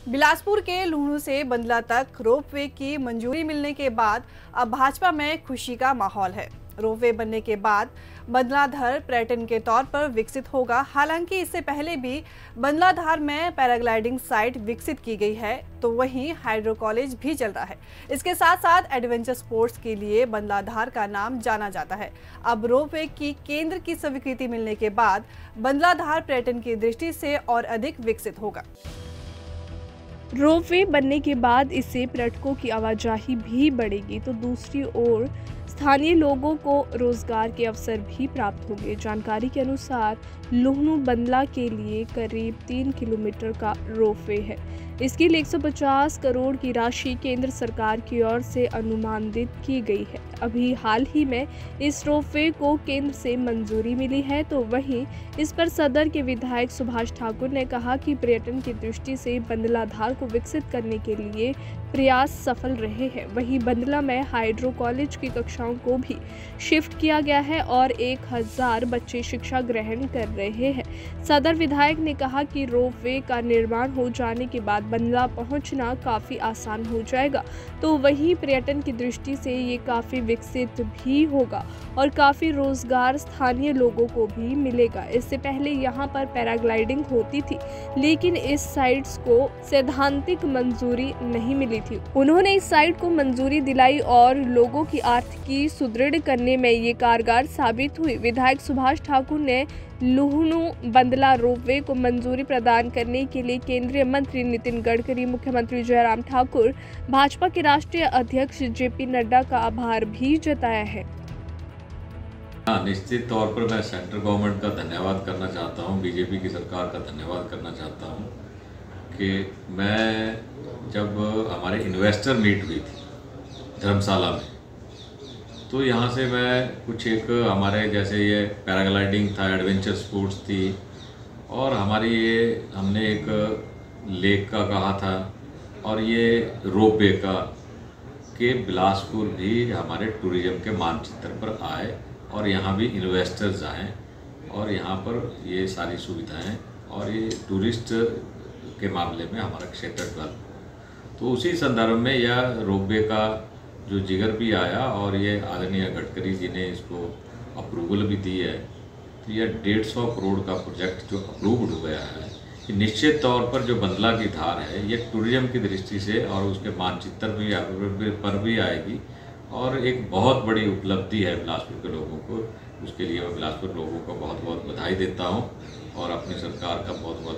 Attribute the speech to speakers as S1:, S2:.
S1: बिलासपुर के लुहणू से बंदला तक रोपवे की मंजूरी मिलने के बाद अब भाजपा में खुशी का माहौल है। रोपवे बनने के बाद बंदलाधार पर्यटन के तौर पर विकसित होगा। हालांकि इससे पहले भी बंदलाधार में पैराग्लाइडिंग साइट विकसित की गई है, तो वहीं हाइड्रो कॉलेज भी चल रहा है। इसके साथ साथ एडवेंचर स्पोर्ट्स के लिए बंदलाधार का नाम जाना जाता है। अब रोपवे की केंद्र की स्वीकृति मिलने के बाद बंदलाधार पर्यटन की दृष्टि से और अधिक विकसित होगा।
S2: रोपवे बनने के बाद इससे पर्यटकों की आवाजाही भी बढ़ेगी, तो दूसरी ओर स्थानीय लोगों को रोजगार के अवसर भी प्राप्त होंगे। जानकारी के अनुसार लुहणू बंदला के लिए करीब 3 किलोमीटर का रोपवे है। इसके लिए 150 करोड़ की राशि केंद्र सरकार की ओर से अनुमानित की गई है। अभी हाल ही में इस रोपवे को केंद्र से मंजूरी मिली है, तो वहीं इस पर सदर के विधायक सुभाष ठाकुर ने कहा कि पर्यटन की दृष्टि से बंदलाधार को विकसित करने के लिए प्रयास सफल रहे हैं। वहीं बंदला में हाइड्रो कॉलेज की कक्षाओं को भी शिफ्ट किया गया है और 1000 बच्चे शिक्षा ग्रहण कर रहे हैं। सदर विधायक ने कहा कि रोपवे का निर्माण हो जाने के बाद बंदला पहुंचना काफी आसान हो जाएगा, तो वहीं पर्यटन की दृष्टि से ये काफी विकसित भी होगा और काफी रोजगार स्थानीय लोगों को भी मिलेगा। इससे पहले यहाँ पर पैराग्लाइडिंग होती थी, लेकिन इस साइट्स को सैद्धांतिक मंजूरी नहीं मिली थी। उन्होंने इस साइट को मंजूरी दिलाई और लोगों की आर्थिकी सुदृढ़ करने में ये कारगर साबित हुई। विधायक सुभाष ठाकुर ने लुहणू बंदला रोपवे को मंजूरी प्रदान करने के लिए केंद्रीय मंत्री नितिन गडकरी, मुख्यमंत्री जयराम ठाकुर, भाजपा के राष्ट्रीय अध्यक्ष जेपी नड्डा का आभार भी जताया है।
S3: निश्चित तौर पर मैं सेंट्रल गवर्नमेंट का धन्यवाद करना चाहता हूं, बीजेपी की सरकार का धन्यवाद करना चाहता हूं कि मैं जब हमारे इन्वेस्टर मीट हुई थी धर्मशाला में, तो यहाँ से मैं कुछ एक हमारे जैसे ये पैराग्लाइडिंग था, एडवेंचर स्पोर्ट्स थी और हमारी ये हमने एक लेक का कहा था और ये रोपवे का कि बिलासपुर भी हमारे टूरिज्म के मानचित्र पर आए और यहाँ भी इन्वेस्टर्स आएँ और यहाँ पर ये सारी सुविधाएं और ये टूरिस्ट के मामले में हमारा क्षेत्र डेवलप। तो उसी संदर्भ में यह रोपवे का जो जिगर भी आया और ये आदरणीय गडकरी जी ने इसको अप्रूवल भी दी है, तो यह 150 करोड़ का प्रोजेक्ट जो अप्रूव्ड हो गया है, कि निश्चित तौर पर जो बंदला की धार है ये टूरिज्म की दृष्टि से और उसके मानचित्र पर भी आएगी और एक बहुत बड़ी उपलब्धि है बिलासपुर के लोगों को। उसके लिए मैं बिलासपुर लोगों को बहुत बहुत बधाई देता हूँ और अपनी सरकार का बहुत बहुत